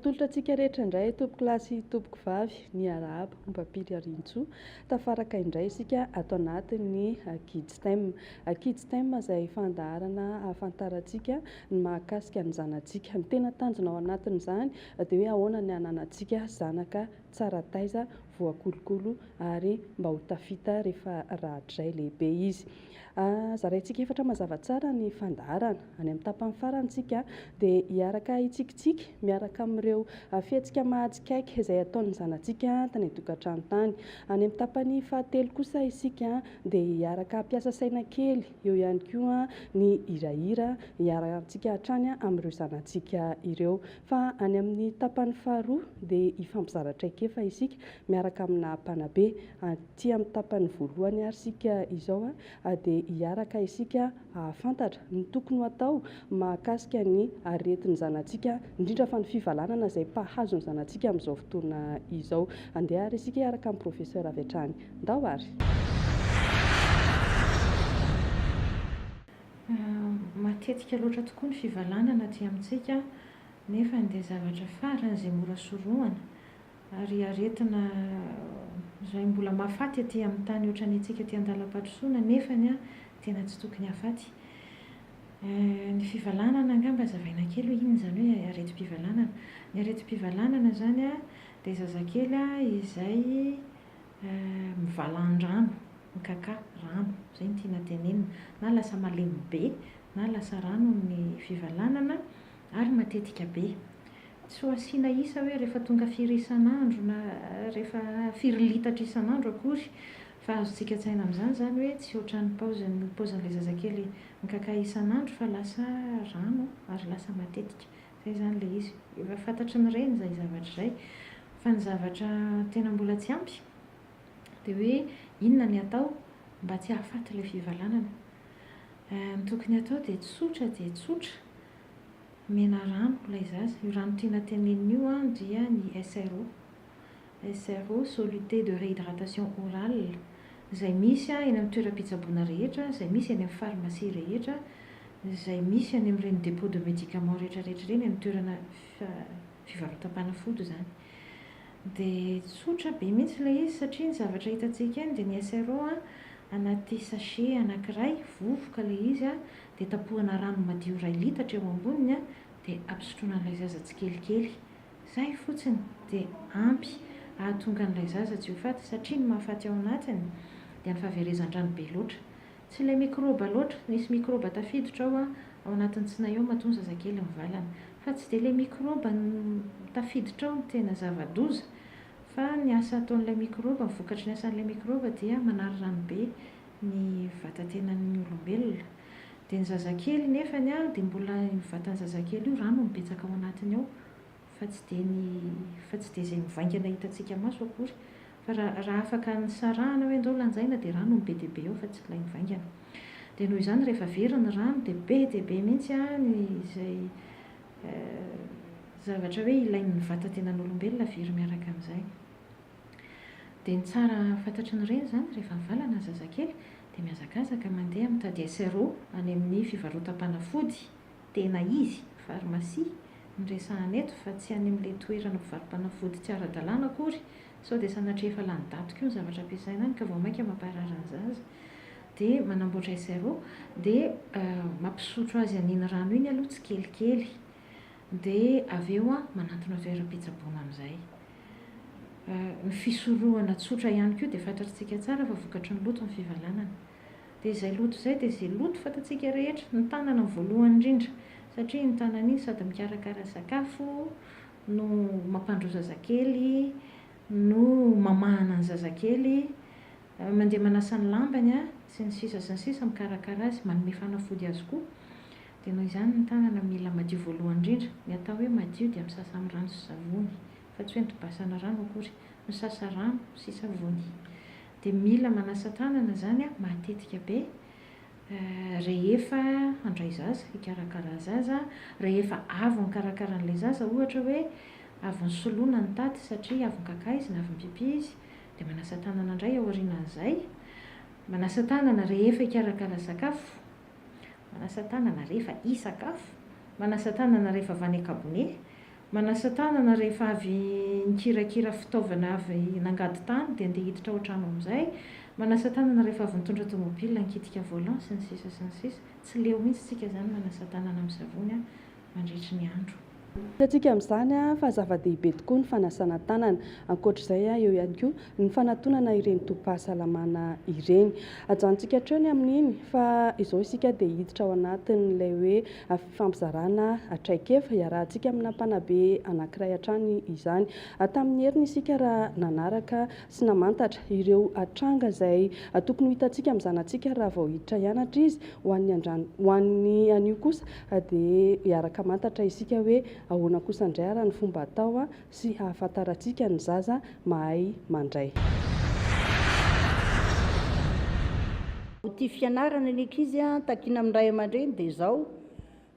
Mahatolotra antsika rehetra indray tompoko lahy sy tompoko vavy ny arahaba mipapily arintsoa tafaraka indray isika ato anatin'ny kids time. Kids time izay fandaharana ahafantarantsika ny mahakasika ny zanantsika. Ny tena tanjona ao anatin'izany dia hoe ahoana ny hananantsika zanaka tsara taiza, voakolokolo ary mba ho tafita rehefa rahatray lehibe izy. Zaraintsika efatra mazava tsara ny fandaharana. Any amin'ny tapany farantsika dia hiaraka hitsikitsiky miaraka amin'ireo fihetsika mahatsikaiky izay ataon'ny zanantsika tany an-tokantrano tany. Any amin'ny tapany fahatelo kosa isika dia hiaraka hampiasa saina kely, eo ihany koa ny hirahira hiarakantsika hatrany amin'ireo zanantsika ireo. Fa any amin'ny tapany faharoa dia hifampizaratra ekefa isika miaraka amina mpanabe. Aty amin'ny tapany voalohany ary isika izao dia hiaraka isika fantatra ny tokony ho atao mahakasika ny aretin'ny zanantsika, indrindra fa ny fivalanana izay mpahazo ny zanantsika amin'izao fotoana izao. Andeha ary isika hiaraka amin'ny profesera avy hatrany. Ndao ary. Matetika loatra tokoa ny fivalanana aty amintsika, nefa dia zavatra farany izay mora sorohana ary aretina izay mbola mahafaty aty amin'ny tany ohatran'ny antsika aty an-dalam-pandrosoana nefany tena tsy tokony hahafaty. Ny fivalanana angamba zavaina kely hoe inona izany hoe aretim-pivalanana. Ny aretim-pivalanana izany dia zazakely izay mivalan-drano, mikaka rano, izay no tiana tenenina, na lasa malemy be na lasa rano ny fivalanana ary matetika be. Tsy ho asiana isa hoe rehefa tonga firy isan'andro na rehefa firy litatra isan'andro akory, fa azontsika tsaina amin'izany zany hoe tsy ohatran'ny paozin'ilay zazakely mikaka isan'andro fa lasa rano ary lasa matetika. Izay zany ilay izy. Efa fantatry ny reny izay zavatra izay. Fa ny zavatra tena mbola tsy ampy dia hoe inona ny atao mba tsy hahafaty ilay fivalanana. Ny tokony atao dia tsotra dia tsotra. Mena rano ilay zaza. Io rano tiana tenenina io dia ny SRO. SRO, soluté de réhydratation orale, izay misy eny amin'ny toeram-pitsaboana rehetra, izay misy eny amin'ny pharmacie rehetra, izay misy eny amin'ireny dépôt de médicament rehetrarehetra ireny, amin'ny toerana fivarotam-panafody izany. Dia tsotra be mihitsy ilay izy satria ny zavatra hitantsika eny dia ny SRO anaty sachet anankiray, vovoka ilay izy dia tapohana rano madio 2 litatra eo amboniny dia ampisotroana an'ilay zaza tsikelikely. Izay fotsiny dia ampy ahatonga an'ilay zaza tsy ho faty satria ny mahafaty ao anatiny dia ny fahaverezan-drano be loatra. Tsy ilay mikroba loatra, misy mikroba tafiditra ao anatin'ny tsina eo mahatonga zazakely mivalana. Fa tsy dia ilay mikroba tafiditra ao no tena zava-doza, fa ny asa ataon'ilay mikroba, ny vokatry ny asan'ilay mikroba dia manary rano be ny vatantenan'ny olombelona. Dia ny zazakely nefany dia mbola ny vatan'ny zazakely io rano mibetsaka ao anatiny ao, fa tsy dia izay mivaingana hitantsika maso akory. Fa raha afaka nisarahana hoe ndao lanjaina dia rano be dia be ao fa tsy ilay mivaingana. Dia noho izany rehefa very ny rano dia be mihitsy izay zavatra hoe ilain'ny vatantenan'olombelona very miaraka amin'izay. Dia ny tsara fantatry ny reny izany rehefa mivalana ny zazakely dia mihazakazaka mandeha mitady SRO any amin'ny fivarotam-panafody, tena izy, pharmacie ny resahana eto fa tsy any amin'ilay toerana mpivarom-panafody tsy ara-dalàna akory, sao dia sanatria efa lany daty koa ny zavatra ampiasaina any ka vao mainka mamparary ny zaza. Dia manamboatra SRO dia mampisotro azy an'iny rano iny aloha tsikelikely, dia avy eo manantona toeram-pitsaboana amin'izay. Ny fisorohana tsotra ihany koa dia fantatsika tsara fa vokatry ny loto ny fivalanana. Dia izay loto izay dia izay loto fantatsika rehetra, ny tanana ny voalohany indrindra, satria ny tanana iny sady mikarakara sakafo no mampandro zazakely, no mamahana ny zazakely, mandeha manasa ny lambany sy ny sisa mikarakara azy, manome fanafody azy koa. Dia noho izany ny tanana mila madio voalohany indrindra. Ny atao hoe madio dia misasa amin'ny rano sy savony, fa tsy hoe mitobasana rano akory, misasa rano sy savony. Dia mila manasa tanana izany matetika be rehefa handray zaza, hikarakara zaza, rehefa avy mikarakara an'ilay zaza, ohatra hoe avy nisoloina ny taty satria avy nikaka izy na avy nipipi izy, dia manasa tanana indray ao aorianan'izay, manasa tanana rehefa hikarakara sakafo, manasa tanana rehefa hisakafo, manasa tanana rehefa avy any an-kabone, manasa tanana rehefa avy nikirakira fitaovana avy nangady tany dia andeha hiditra ao an-trano amin'izay. Manasa tanana rehefa avy nitondra tômôbila nikitika volant sy ny sisa sy ny sisa. Tsy leo mihitsy tsika zany manasa tanana amin'ny savony mandritra ny andro. Atsika amin'izany fa zava-dehibe tokoa ny fanasana tanana. Ankoatr'izay eo ihany koa ny fanantonana ireny topa-pahasalamana ireny. Ajanontsika hatrany amin'iny fa izao isika dia hiditra ao anatin'ilay hoe fifampizarana traikefa iarahantsika amina mpanabe anankiray hatrany izany. Tamin'ny heriny isika raha nanaraka sy namantatra ireo tranga izay tokony hitantsika amin'ny zanantsika raha vao hiditra hianatra izy. Ho an'ny anio kosa dia hiaraka mantatra isika hoe ahoana kosa indray raha ny fomba atao sy ahafantarantsika ny zaza mahay mandray. Ty fianarana ny ankizy takiana amin'ny ray aman-dreny dia izao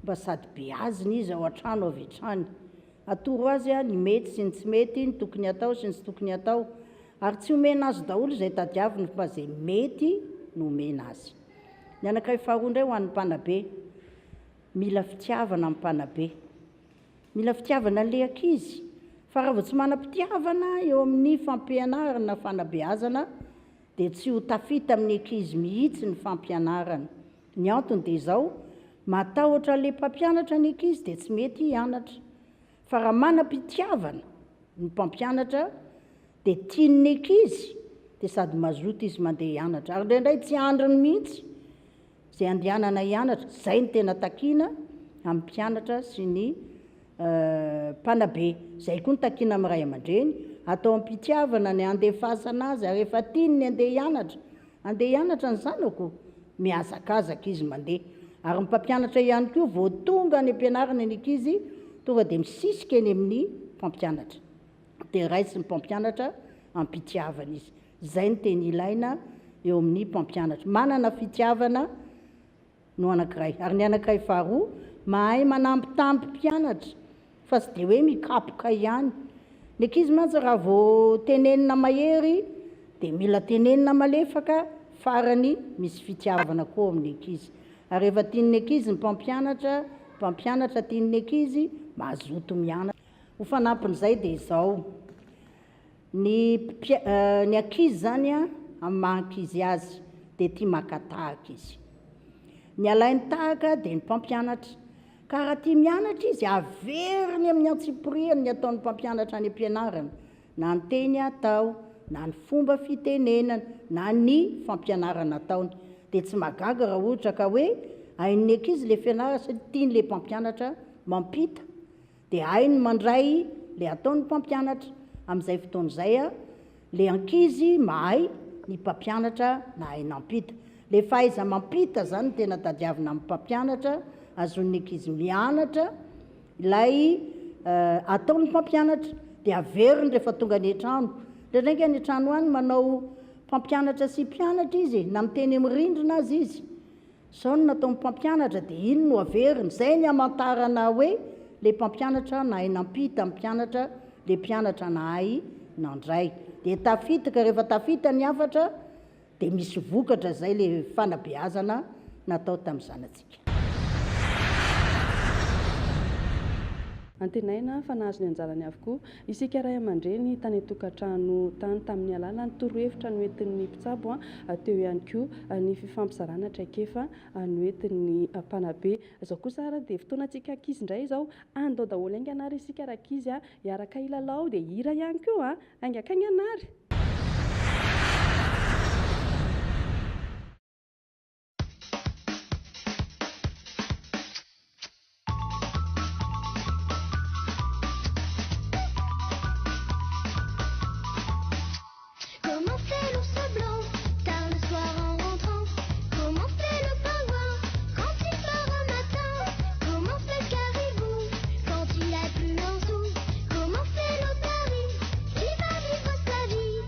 mba sady beazina izy ao an-trano avy hatrany. Atoro azy ny mety sy ny tsy mety, ny tokony atao sy ny tsy tokony atao, ary tsy omena azy daholo izay tadiaviny fa izay mety no omena azy. Ny anankiray faharoa indray ho an'ny mpanabe, mila fitiavana amin'ny mpanabe. Mila fitiavana an'ilay ankizy, fa raha vao tsy manam-pitiavana eo amin'ny fampianarana fanabeazana dia tsy ho tafita amin'ny ankizy mihitsy ny fampianarana. Ny antony dia izao, matahotra ilay mpampianatra ny ankizy dia tsy mety hianatra. Fa raha manam-pitiavana ny mpampianatra dia tian'ny ankizy dia sady mazoto izy mandeha hianatra. Ary indraindray tsy androny mihitsy izay andehanana hianatra. Izay ny tena takiana amin'ny mpianatra sy ny mpanabe. Izay koa ny takiana amin'ny ray aman-dreny, atao am-pitiavana ny andefasana azy, ary rehefa tiany ny andeha hianatra ny zanako, mihazakazaka izy mandeha. Ary ny mpampianatra ihany koa vao tonga ny ampianarana ny ankizy, tonga dia misisika eny amin'ny mpampianatra. Dia raisy ny mpampianatra am-pitiavana izy. Izay ny teny ilaina eo amin'ny mpampianatra. Manana fitiavana no anankiray. Ary ny anankiray faharoa, mahay manampitampy mpianatra, fa tsy dia hoe mikapoka ihany. Ny ankizy mantsy raha vao tenenina mahery dia mila tenenina malefaka, farany misy fitiavana koa amin'ny ankizy. Ary rehefa tian'ny ankizy ny mpampianatra tian'ny ankizy, mazoto mianatra. Ho fanampin'izay dia izao, ny ankizy zany amin'ny maha-ankizy azy dia tia maka tahaka izy. Ny alainy tahaka dia ny mpampianatra. Ka raha tia mianatra izy, averiny amin'ny antsipiriany ny ataon'ny mpampianatra any ampianarana, na ny teny atao, na ny fomba fitenenana, na ny fampianarana ataony. Dia tsy magaga raha ohatra ka hoe hain'ny ankizy ilay fianarana sy tian'ilay mpampianatra mampita, dia hainy mandray ilay ataon'ny mpampianatra. Amin'izay fotoan'izay ilay ankizy mahay, ny mpampianatra na hay nampita. Ilay fahaiza mampita zany tena tadiavina amin'ny mpampianatra, azon'ny ankizy mianatra ilay ataon'ny mpampianatra, dia averiny rehefa tonga ny an-trano. Ndraindraika ny an-trano any manao mpampianatra sy mpianatra izy, na miteny amin'ny rindrina azy izy. Sao no nataon'ny mpampianatra dia iny no averiny. Izay ny hamantarana hoe ilay mpampianatra nahay nampita amin'ny mpianatra, ilay mpianatra nahay nandray. Dia tafitaka, rehefa tafita ny hafatra dia misy vokatra izay ilay fanabeazana natao tamin'ny zanatsika. Antenaina fa nahazo ny anjarany avokoa isika ray aman-dreny tany an-tokantrano tany tamin'ny alalan'ny torohevitra ny oentin'ny mpitsabo teo ihany koa ny fifampizarana traikefa ny oentin'ny mpanabe. Izao kosa ara dia fotoanantsika ankizy indray izao, andao daholo hainga anary isika raha ankizy hiaraka ilalao dia hira ihany koa haingakainga anary. Comment fait l'otarou quand il a plus un sou? Il va vivre sa vie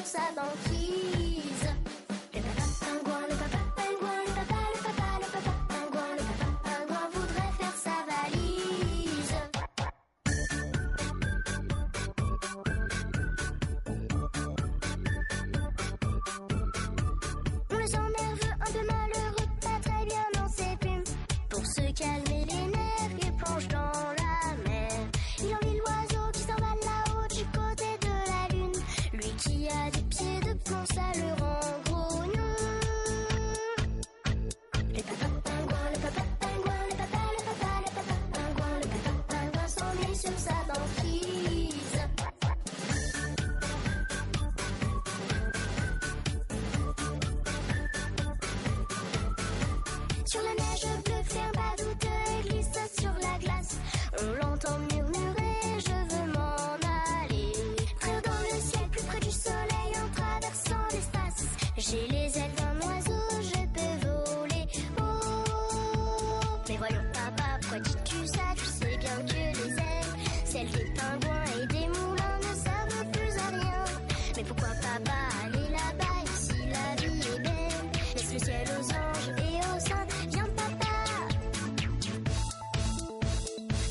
sur sa banquise. Le papa pingouin, le papa pingouin, le papa pingouin, le papa pingouin voudrait faire sa valise. On le sent nerveux, un peu malheureux, pas très bien dans ses plumes. Pour se calmer les nerfs, il plonge dans la mer. Il envie l'oiseau qui s'envole là-haut du côté de la lune. Lui qui a des pieds de plomb, ça le rend grognon. Le papa pingouin, le papa pingouin, le papa pingouin, le papa pingouin s'ennuie sur sa banquise. Sur la neige bleue, faire badouteux et glisse sur la glace. On l'entend murmurer, je veux m'en aller. Très dans le ciel, plus près du soleil, en traversant l'espace. J'ai les ailes d'un oiseau, je peux voler. Oh, mais voyons papa, pourquoi dis-tu ça? Tu sais bien que les ailes, celles des pingouins et des moulins, ne servent plus à rien. Mais pourquoi papa aller là-bas, ici la vie est belle? Laisse le ciel aux anges et aux saints. Viens papa.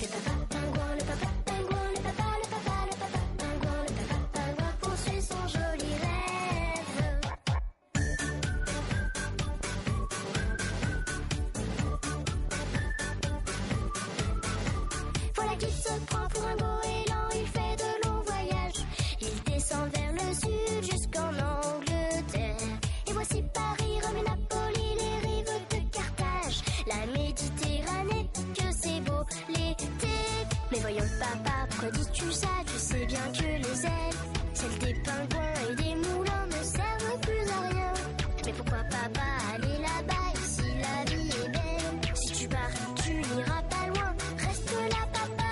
Le papa pingouin, le papa pingouin, le papa pingouin, le papa pingouin poursuit son joli rêve. Voilà qu'il se prend pour un goéland, il fait de longs voyages. Il descend vers le sud jusqu'en Angleterre. Et voici Paris, Rome et Napoli, les rives de Carthage. La Méditerranée, que c'est beau l'été. Mais voyons papa, pourquoi dis-tu ça? Tu sais bien que les ailes, celles des pingouins et des moulins, ne servent plus à rien. Mais pourquoi papa aller là-bas, ici la vie est belle? Si tu pars, tu n'iras pas loin. Reste là papa,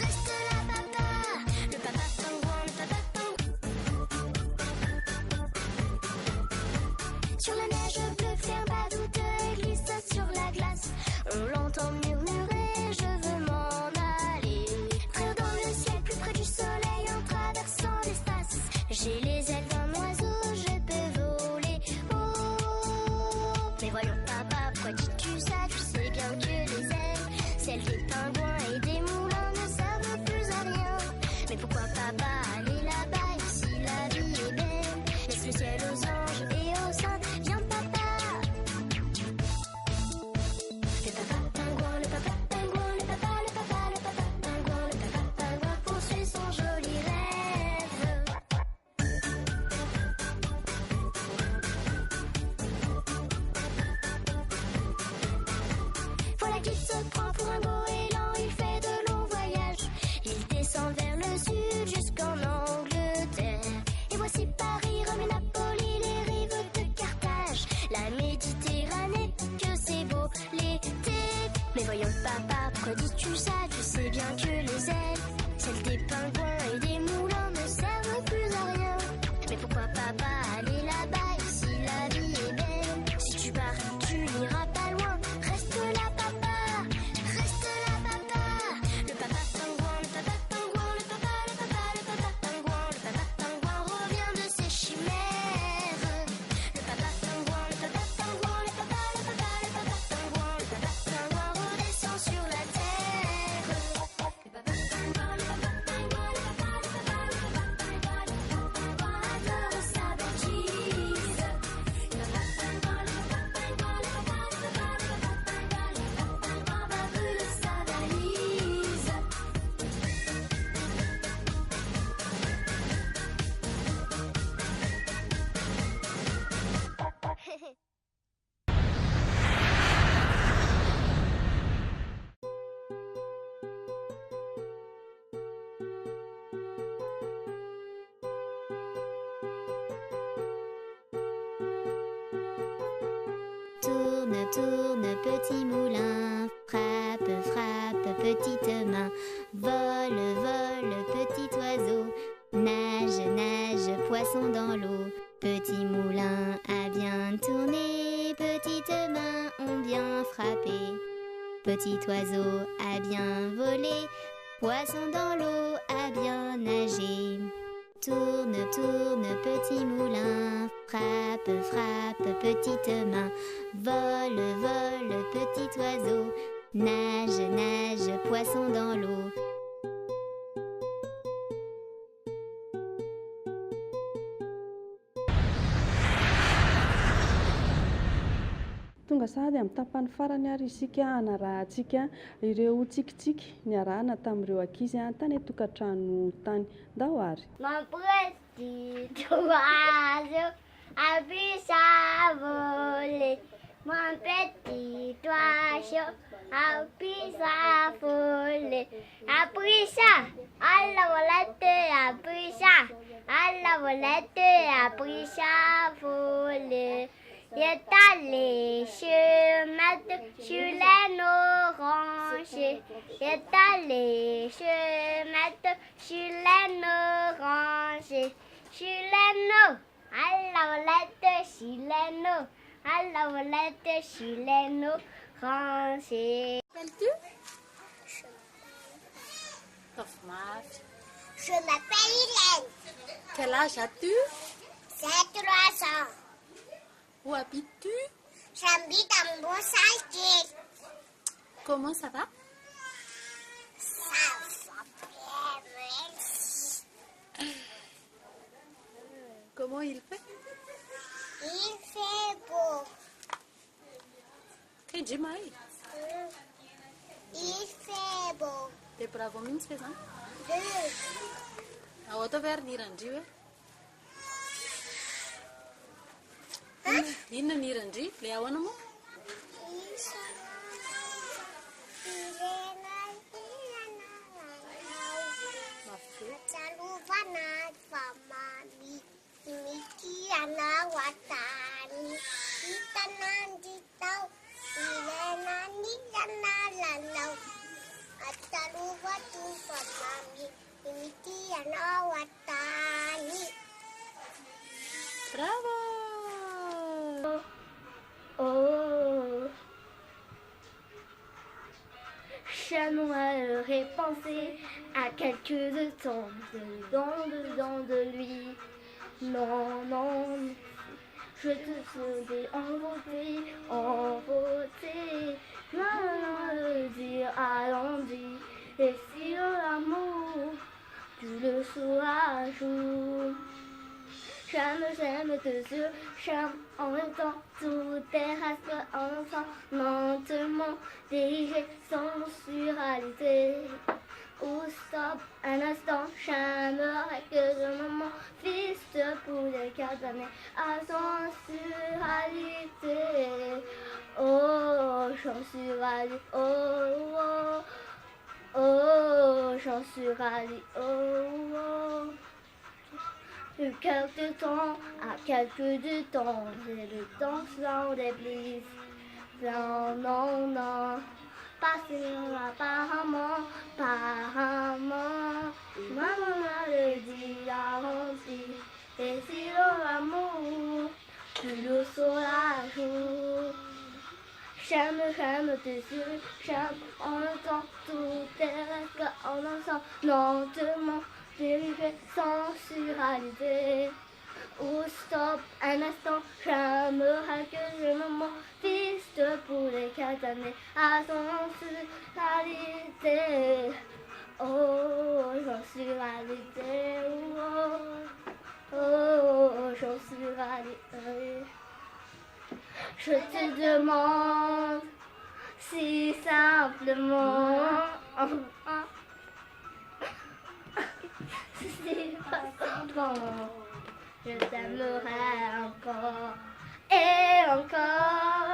reste là papa. Le papa pingouin, le papa pingouin. Sur la neige bleue, faire badouteux et glisse sur la glace. On l'entend murmurer, je veux m'en aller. Très dans le ciel, plus près du soleil, en traversant l'espace. J'ai les ailes d'un oiseau, je peux voler. Oh, mais voyons papa, pourquoi dis-tu ça? Tu sais bien que les ailes, celles des pingouins et des moulins, ne servent plus à rien. Mais pourquoi papa aller là-bas, ici la vie est belle? Laisse le ciel aux anges et aux saints. Viens papa. Le papa pingouin, le papa pingouin, le papa pingouin, le papa pingouin poursuit son joli rêve. Voilà qu'il se prend pour un goéland, il fait de longs voyages. Il descend vers le sud jusqu'en Angleterre. Et voici Paris, Rome et Napoli, les rives de Carthage. La Méditerranée, que c'est beau l'été. Mais voyons papa, pourquoi dis-tu ça? Tu sais bien que les ailes, celles des pingouins et des moulins, ne servent plus à rien. Mais pourquoi papa aller là-bas, ici la vie est belle? Si tu pars, tu n'iras pas loin. Reste là papa, reste là papa. Le papa pingouin, le papa pingouin, le papa pingouin, le papa pingouin revient de ses chimères. Le papa pingouin, le papa pingouin, le papa pingouin, le papa pingouin redescend sur la terre. Le papa pingouin, le papa pingouin, le papa pingouin adore sa bêtise. Le papa pingouin, le papa pingouin, le papa pingouin va brûler sa valise. Tourne, tourne, petit moulin, frappe, frappe, petite main, vole, vole, petit oiseau, nage, nage, poisson dans l'eau. Petit moulin a bien tourné, petites mains ont bien frappé. Petit oiseau a bien volé, poisson dans l'eau a bien nagé. Tourne, tourne, petit moulin, frappe, frappe, petite main, vole, vole, petit oiseau, nage, nage, poisson dans l'eau. Tonga sady amin'ny tapany farany ary isika anarahantsika ireo tsikitsiky niarahana tamin'ireo ankizy tany tokantrano tany ndao ary. Mon petit oiseau a pu s'envoler. Mon petit oiseau a pu s'envoler. A pris ça à la volette, a pris ça à la volette, a pris ça voler. Il est allé se mettre sur les oranges. Il est allé se mettre sur les oranges. Sur les noix, à la volette, sur les noix, à la volette, sur les oranges. T'appelles-tu? Je m'appelle Hélène. Quel âge as-tu? J'ai 3 ans. Où habites-tu? J'habite en Beausac. Comment ça va? Ça va bien, merci. Comment il fait? Il fait beau. Que demais? Il fait beau. T'es bravo, mince faisant? Deux. A auto ver nirandri ve? Inona nirandri? Le ahoana moa? Salovana famami, imiti anao atany, hitananditao, ilenanilana lanao. Atalovatu famami, imiti anao atany. Bravo! Oh, j'aimerais penser à quelques de temps dedans de lui. Non, non, je te serai envoûté. Non, le dire à l'envie. Et si l'amour, tu le sauras un jour. J'aime te sur, j'aime en même temps, tout terrestre en enfant, lentement dirigé sans sensualité. Ou stop un instant, j'aimerais que ce moment fiste pour des d'années à sensualité. Oh, sensualité, oh, oh, oh, sensualité, oh, oh. Quelques temps, à quelques du temps, c'est le temps sans déplice. Non, non, non, passer apparemment, maman m'a le dit avant. Et si l'amour, tu le sauras un jour. J'aime te suivre, j'aime en même temps, tout est en ensemble, lentement. Dérivé sans sensualité. Ou stop un instant, j'aimerais que je me fiste pour les 4 années à sensualité. Oh, sensualité, oh, oh, sensualité. Je te demande si simplement. Je t'aimerai encore et encore.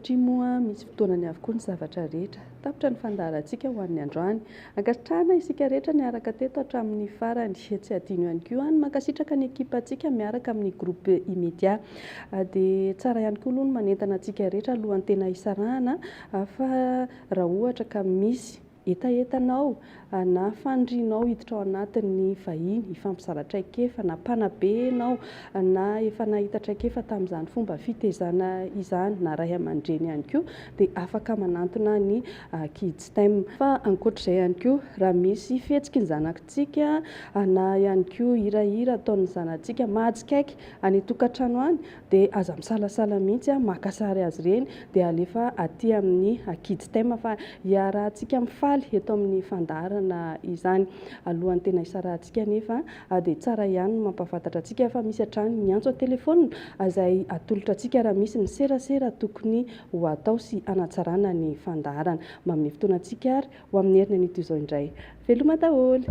Moa misy fotoanany avokoa ny zavatra rehetra, tapitra ny fandaharantsika ho an'ny androany, angatrana isika rehetra niaraka teto hatramin'ny farany, tsy adino ihany koa ny mankasitraka ny ekipantsika miaraka amin'ny groupe immédiat, dia tsara ihany koa aloha ny manentana antsika rehetra alohan'ny tena hisarahana, fa raha ohatra ka misy etaetanao na fandrinao hiditra ao anatin'ny vahiny hifampizara-traikefa na mpanabe ianao na efa nahita traikefa tamin'izany fomba fitezana izany na ray aman-dreny ihany koa dia afaka manantona ny Kids Time. Fa ankoatr'izay ihany koa raha misy fihetsiky ny zanakitsika na ihany koa hirahira ataon'ny zanantsika mahajikaiky any tokantrano any dia aza misalasala mihitsy makasary azy ireny dia alefa aty amin'ny Kids Time fa hiarahantsika mifaly eto amin'ny fandaharana izany. Alohan'ny tena hisarahantsika nefa dia tsara ihany no mampafantatra antsika fa misy hatrany miantso telefônina izay atolotra antsika raha misy ny serasera tokony ho atao sy hanatsarana ny fandaharana. Manome fotoana antsika ary ho amin'ny herinana ito izao indray. Veloma daholo.